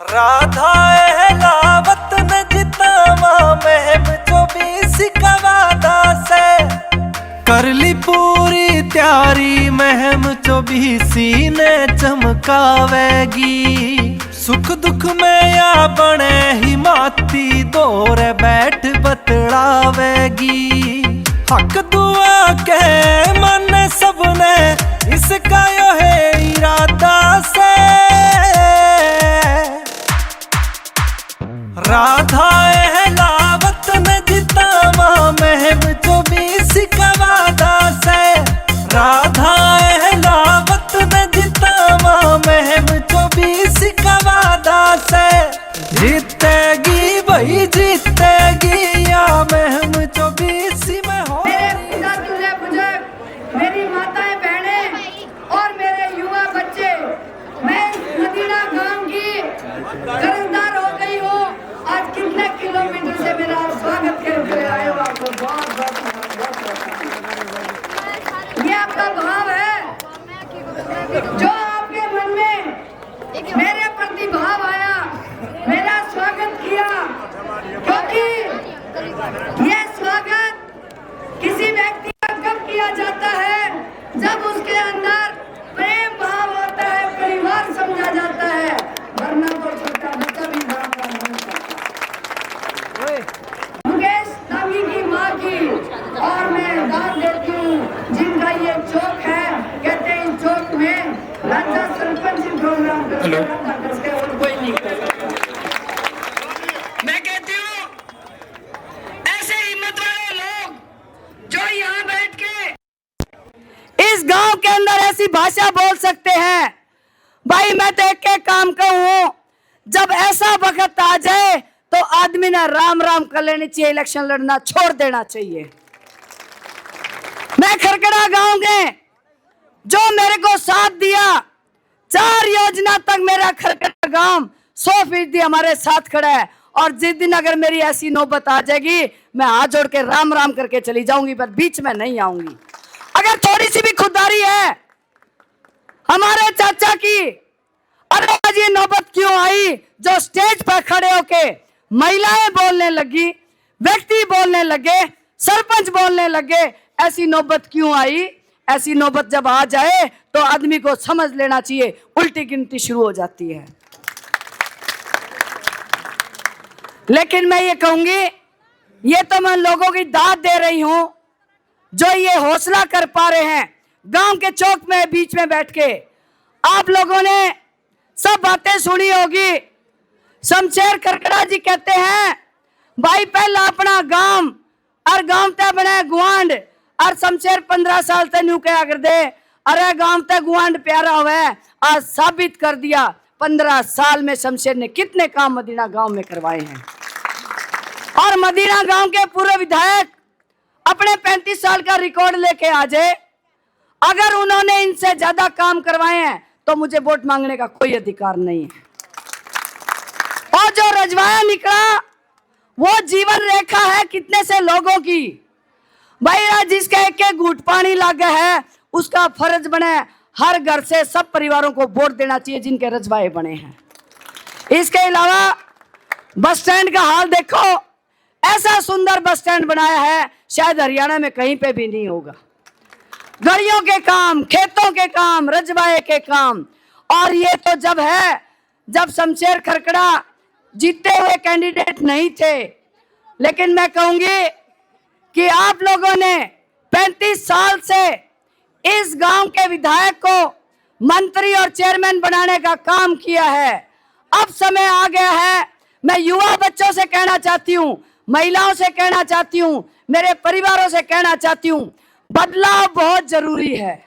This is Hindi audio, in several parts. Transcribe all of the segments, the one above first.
राधा लावत न जितावा महम 24 का वादा से कर ली पूरी तैयारी महम 24 ने चमकावेगी। सुख दुख में या बने ही माती दौर बैठ बतलावेगी। हक दुआ के मन सबने इसका यो है इरादा से राधा लावत न जितावा महम 24 का वादा से राधा लावत न जितावा महम 24 का वादा से जीतेगी भाई जीतेगी या महम 24 में हो। मेरे बुजुर्ग, मेरी माताएं बहनें और मेरे युवा बच्चे, मैं मदीना गांव की कर्जदार हो गई हूँ। आज कितने किलोमीटर से मेरा स्वागत करके आए हो, आपको बहुत बहुत ये आपका भाव है जो आपके मन में मेरे प्रति भाव आया, मेरा स्वागत किया, क्योंकि ये स्वागत किसी व्यक्ति का कब किया जाता है जब उसके अंदर प्रेम भाव होता है, परिवार समझा जाता है, वरना तो छोटा बच्चा भी भाव का नहीं सकता। मुकेश नामी की माँ की और मैं दान देती हूँ जिनका ये चौक है, कहते हैं इस चौक में राजा सरपंच प्रोग्राम करते और कोई नहीं करता। मैं कहती हूँ ऐसे हिम्मत वाले लोग जो यहाँ बैठ के इस गांव के अंदर ऐसी भाषा बोल सकते हैं, भाई मैं तो एक काम कहूँ, जब ऐसा वक्त आ जाए तो आदमी ने राम राम कर लेनी चाहिए, इलेक्शन लड़ना छोड़ देना चाहिए। मैं खरकड़ा गांव के जो मेरे को साथ दिया, 4 योजना तक मेरा खरकड़ा गांव 100% हमारे साथ खड़ा है। और जिस दिन अगर मेरी ऐसी नौबत आ जाएगी, मैं हाथ जोड़ के राम राम करके चली जाऊंगी, पर बीच में नहीं आऊंगी। अगर थोड़ी सी भी खुददारी है हमारे चाचा की, अरे आज ये नौबत क्यों आई जो स्टेज पर खड़े होके महिलाएं बोलने लगी, व्यक्ति बोलने लगे, सरपंच बोलने लगे, ऐसी नौबत क्यों आई? ऐसी नौबत जब आ जाए तो आदमी को समझ लेना चाहिए उल्टी गिनती शुरू हो जाती है। लेकिन मैं ये कहूंगी, ये तो मैं लोगों की दाद दे रही हूं जो ये हौसला कर पा रहे हैं गांव के चौक में बीच में बैठ के। आप लोगों ने सब बातें सुनी होगी। शमशेर खरकड़ा जी कहते हैं, भाई पहला अपना गांव और गांव ते बने गुआंड, और शमशेर 15 साल तक न्यू क्या कर दे, अरे गांव ते गुआंड प्यारा हुआ है। आज साबित कर दिया 15 साल में शमशेर ने कितने काम मदीना गांव में करवाए हैं। और मदीना गांव के पूरे विधायक अपने 35 साल का रिकॉर्ड लेके आ जाए, अगर उन्होंने इनसे ज्यादा काम करवाए हैं तो मुझे वोट मांगने का कोई अधिकार नहीं है। और जो रजवाया निकला वो जीवन रेखा है कितने से लोगों की। भाई जिसके एक घूंट पानी लगा है उसका फर्ज बने हर घर से सब परिवारों को वोट देना चाहिए जिनके रजवाए बने हैं। इसके अलावा बस स्टैंड का हाल देखो, ऐसा सुंदर बस स्टैंड बनाया है शायद हरियाणा में कहीं पे भी नहीं होगा। गलियों के काम, खेतों के काम, रजवाए के काम। और ये तो जब है जब शमशेर खरकड़ा जीते हुए कैंडिडेट नहीं थे। लेकिन मैं कहूंगी कि आप लोगों ने 35 साल से इस गांव के विधायक को मंत्री और चेयरमैन बनाने का काम किया है। अब समय आ गया है, मैं युवा बच्चों से कहना चाहती हूँ, महिलाओं से कहना चाहती हूँ, मेरे परिवारों से कहना चाहती हूँ, बदलाव बहुत जरूरी है,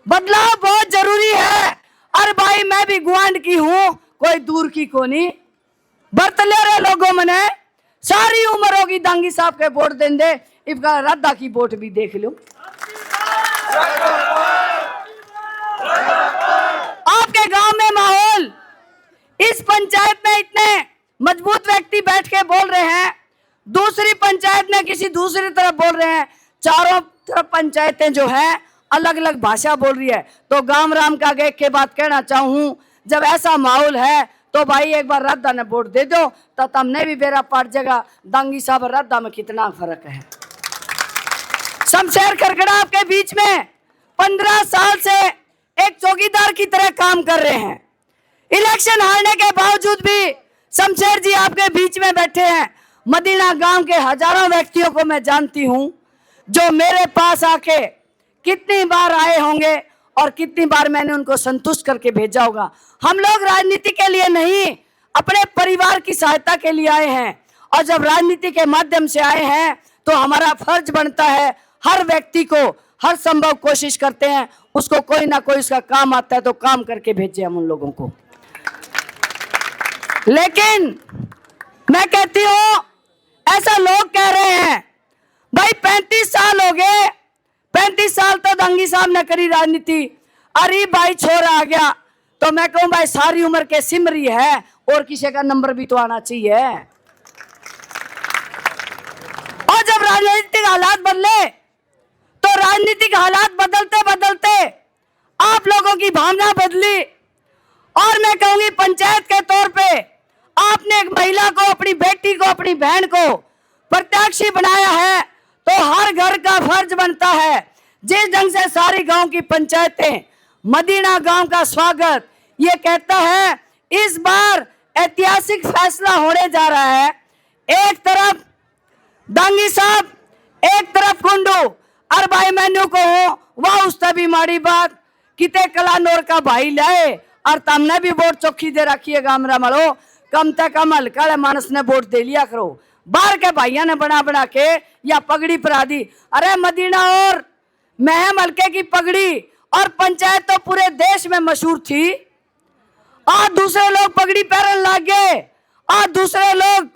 बदलाव बहुत जरूरी है। अरे भाई मैं भी गुआंड की हूँ, कोई दूर की को नहीं। बर्तले रहे लोगों मने सारी उम्र होगी दांगी साहब के वोट दें दे, इनका राधा की वोट भी देख लो। आपके गांव में माहौल, इस पंचायत में इतने मजबूत व्यक्ति बैठ के बोल रहे हैं, दूसरी पंचायत में किसी दूसरी तरफ बोल रहे हैं, चारों तरफ पंचायतें जो है अलग अलग भाषा बोल रही है। तो गांव राम का एक के बात कहना चाहूँ, जब ऐसा माहौल है तो भाई एक बार राधा ने वोट दे दो तो तुमने भी बेरा पाट जाएगा। दांगी साहब राधा में कितना फर्क है। शमशेर खरखड़ा आपके बीच में 15 साल से एक चौकीदार की तरह काम कर रहे हैं। इलेक्शन हारने के बावजूद भी शमशेर जी आपके बीच में बैठे हैं। मदीना गांव के हजारों व्यक्तियों को मैं जानती हूं जो मेरे पास आके कितनी बार आए होंगे और कितनी बार मैंने उनको संतुष्ट करके भेजा होगा। हम लोग राजनीति के लिए नहीं, अपने परिवार की सहायता के लिए आए हैं। और जब राजनीति के माध्यम से आए हैं तो हमारा फर्ज बनता है, हर व्यक्ति को हर संभव कोशिश करते हैं उसको कोई ना कोई उसका काम आता है तो काम करके भेजे हम उन लोगों को। लेकिन मैं कहती हूं, ऐसा लोग कह रहे हैं भाई 35 साल हो गए, 35 साल तो दांगी साहब ने करी राजनीति, अरे भाई छोरा आ गया। तो मैं कहूं भाई सारी उम्र के सिमरी है और किसी का नंबर भी तो आना चाहिए। और जब राजनीतिक हालात बदले तो राजनीतिक हालात बदलते बदलते आप लोगों की भावना बदली। और मैं कहूंगी पंचायत के तौर पे आपने एक महिला को, अपनी बेटी को, अपनी बहन को प्रत्याशी बनाया है तो हर घर का फर्ज बनता है जिस ढंग से सारी गांव की पंचायतें मदीना गांव का स्वागत ये कहता है। इस बार ऐतिहासिक फैसला होने जा रहा है। एक तरफ दांगी साहब, एक तरफ कुंडू। और भाई मैंने कहो वाह उस तभी माड़ी बात किते कलानौर का भाई लाए और तुमने भी वोट चौकी दे रखी है गामरा मलो, कम से कम हल्का मानस ने वोट दे लिया करो। बाहर के भाइयों ने बना बना के या पगड़ी परा दी। अरे मदीना और महम हल्के की पगड़ी और पंचायत तो पूरे देश में मशहूर थी और दूसरे लोग पगड़ी पहनने लग गए और दूसरे लोग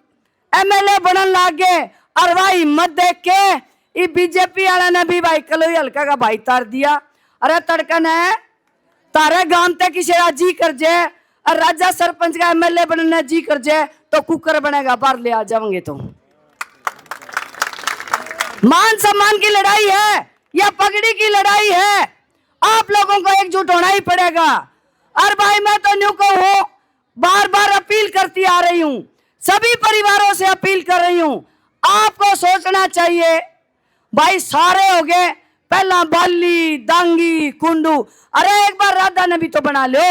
एमएलए बनने लग गए। और भाई हिम्मत देख के बीजेपी वाला ने भी भाई कलोई हल्का का भाई तार दिया। अरे तड़कन है तारे गांव तक किसी जी कर जाए और राजा सरपंच का एमएलए बनने जी कर जाए तो कुकर बनेगा, बाहर ले आ जाओगे। तो मान सम्मान की लड़ाई है या पगड़ी की लड़ाई है, आप लोगों को एकजुट होना ही पड़ेगा। और भाई मैं तो न्यू को हूं, बार बार अपील करती आ रही हूं, सभी परिवारों से अपील कर रही हूं, आपको सोचना चाहिए। भाई सारे हो गए, पहला बाली, दांगी, कुंडू, अरे एक बार राधा ने भी तो बना लो।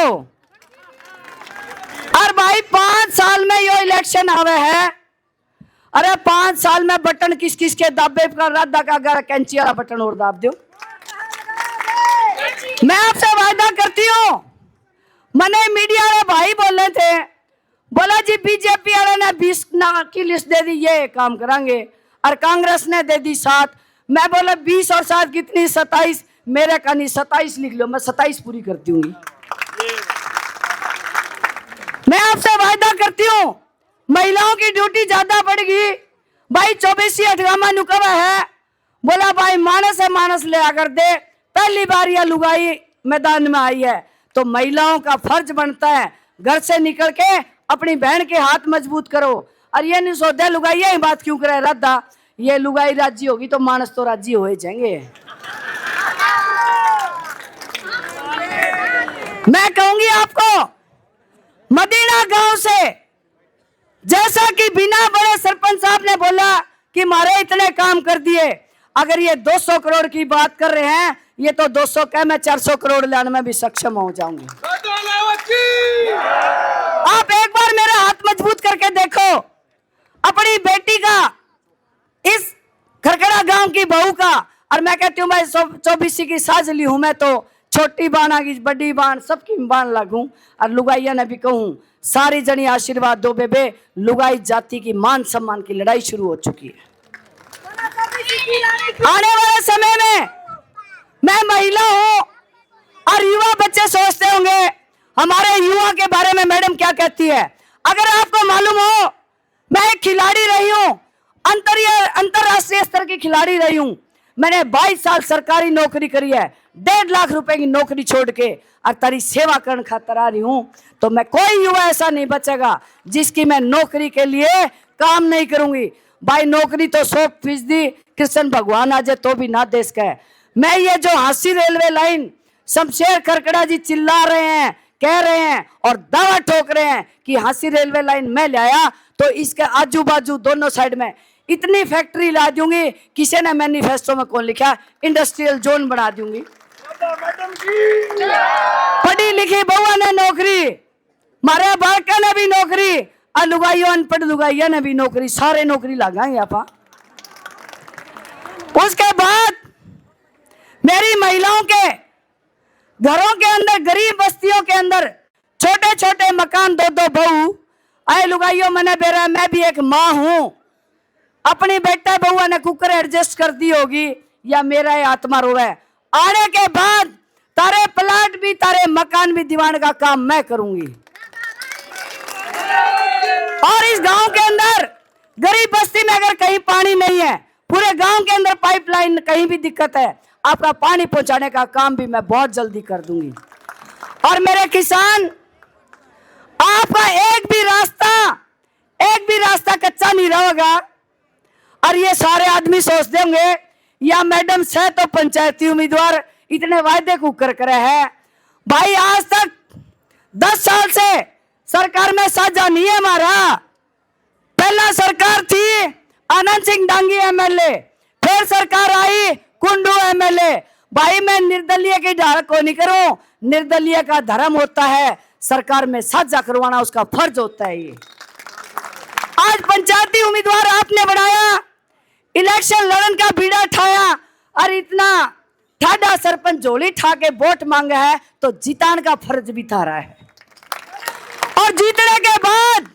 और भाई 5 साल में यो इलेक्शन आवे है। अरे 5 साल में बटन किस किस के दाबे का, राधा का अगर कैंची वाला बटन और दाब दो। मैं आपसे वायदा करती हूं, मैंने मीडिया वाले भाई बोले थे, बोला जी बीजेपी वाले ने 20 की लिस्ट दे दी, ये काम करांगे, और कांग्रेस ने दे दी 7। मैं बोला 20 और 7 कितनी, 27। मेरे का नहीं 27 लिख लो, मैं 27 पूरी करती हूँ। मैं आपसे वायदा करती हूँ, महिलाओं की ड्यूटी ज्यादा बढ़ेगी। भाई 24 अठगामा नुकवा है, बोला भाई मानस है मानस ले आकर दे। पहली बार यह लुगाई मैदान में आई है तो महिलाओं का फर्ज बनता है घर से निकल के अपनी बहन के हाथ मजबूत करो। और ये नहीं सोचते लुगाई यही बात क्यों करे राधा, ये लुगाई राजी होगी तो मानस तो राजी हो जाएंगे। मैं कहूंगी आपको मदीना गांव से, जैसा कि बिना बड़े सरपंच साहब ने बोला कि मारे इतने काम कर दिए, अगर ये 200 करोड़ की बात कर रहे हैं, ये तो 200 कह मैं 400 करोड़ लाने में भी सक्षम हो जाऊंगी। आप एक बार मेरा हाथ मजबूत करके देखो, अपनी बेटी का, इस खरखड़ा गांव की बहू का। और मैं कहती हूँ मैं 24 की साजली हूं, मैं तो छोटी बाण आगी बड़ी बाण सबकी बाण लागू। और लुगाइया ने भी कहूं सारी जनी आशीर्वाद दो बेबे, लुगाई जाति की मान सम्मान की लड़ाई शुरू हो चुकी है। आने वाले समय में मैं महिला हूं और युवा बच्चे सोचते होंगे हमारे युवा के बारे में मैडम क्या कहती है। अगर आपको मालूम हो, मैं एक खिलाड़ी रही हूं, अंतरराष्ट्रीय स्तर की खिलाड़ी रही हूं। मैंने 22 साल सरकारी नौकरी करी है, 1.5 लाख रुपए की नौकरी छोड़ के और तेरी सेवा करने खातर आ रही हूं। तो मैं कोई युवा ऐसा नहीं बचेगा जिसकी मैं नौकरी के लिए काम नहीं करूंगी। भाई नौकरी तो 100% कृष्ण भगवान आ जाए तो भी ना देश का है। मैं ये जो हांसी रेलवे लाइन शमशेर खरखड़ा जी चिल्ला रहे हैं कह रहे हैं और दावा ठोक रहे हैं कि हांसी रेलवे लाइन मैं लाया तो इसके आजू बाजू दोनों साइड में इतनी फैक्ट्री ला दूंगी, किसी ने मैनिफेस्टो में कौन लिखा, इंडस्ट्रियल जोन बना दूंगी। पढ़ी लिखी बहुआ ने नौकरी, मारे बालका ने भी नौकरी, और लुगाइयों अनपढ़ लुगाइया ने भी नौकरी, सारे नौकरी लगाएंगे आपा। उसके बाद मेरी महिलाओं के घरों के अंदर, गरीब बस्तियों के अंदर छोटे छोटे मकान, दो दो बहू आए लुगाइयों मैंने बेरा, मैं भी एक माँ हूं, अपनी बेटा बहुआ ने कुकर एडजस्ट कर दी होगी या मेरा ये आत्मा रोवे, आने के बाद तारे प्लाट भी तारे मकान भी दीवान का काम मैं करूंगी। और इस गांव के अंदर गरीब बस्ती में अगर कहीं पानी नहीं है, पूरे गांव के अंदर पाइपलाइन कहीं भी दिक्कत है, आपका पानी पहुंचाने का काम भी मैं बहुत जल्दी कर दूंगी। और मेरे किसान, आपका एक भी रास्ता कच्चा नहीं रहेगा। और ये सारे आदमी सोच देंगे या मैडम से तो पंचायती उम्मीदवार इतने वायदे को करे है। भाई आज तक 10 साल से सरकार में साझा नहीं है हमारा। पहला सरकार थी आनंद सिंह डांगी एमएलए, फिर सरकार आई कुंडू एमएलए। भाई मैं निर्दलीय की ढाल को नहीं करूं, निर्दलीय का धर्म होता है, सरकार में साझा करवाना उसका फर्ज होता है। ये आज पंचायती उम्मीदवार आपने बनाया, इलेक्शन लड़न का बीड़ा ठाया और इतना ठाडा सरपंच झोली ठा के वोट मांगा है तो जितान का फर्ज भी थारा है। और जीतने के बाद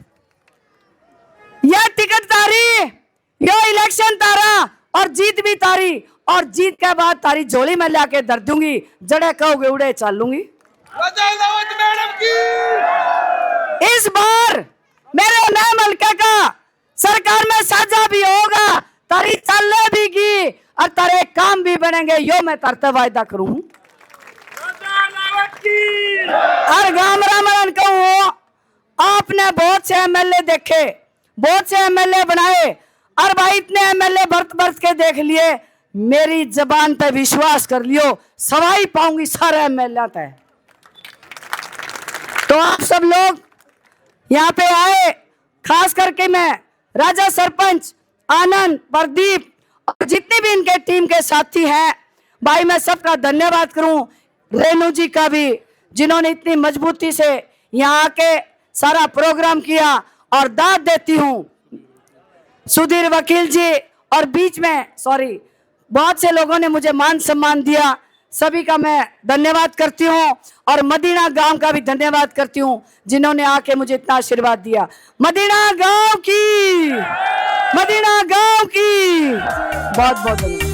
यह टिकट तारी, यह इलेक्शन तारा और जीत भी तारी, और जीत के बाद तारी झोली में लाके धर दूंगी, जड़े कहोगे उड़े चल लूंगी। इस बार मेरे नाम हल्के का सरकार में साझा भी होगा, तारी चलने भी की और तारे काम भी बनेंगे, यो मैं तरते वायदा करूं। और गामरामन कहूं, आपने बहुत से एमएलए देखे, बहुत से एमएलए बनाए, और भाई इतने एमएलए बरत के देख लिए, मेरी जबान पे विश्वास कर लियो, सवाई पाऊंगी सारे एमएलए तय। तो आप सब लोग यहाँ पे आए, खास करके मैं राजा सरपंच आनंद, प्रदीप और जितने भी इनके टीम के साथी हैं, भाई मैं सबका धन्यवाद करूं। रेणु जी का भी, जिन्होंने इतनी मजबूती से यहाँ आके सारा प्रोग्राम किया। और दाद देती हूं सुधीर वकील जी, और बीच में बहुत से लोगों ने मुझे मान सम्मान दिया, सभी का मैं धन्यवाद करती हूं। और मदीना गांव का भी धन्यवाद करती हूं, जिन्होंने आके मुझे इतना आशीर्वाद दिया। मदीना गांव की बहुत बहुत धन्यवाद।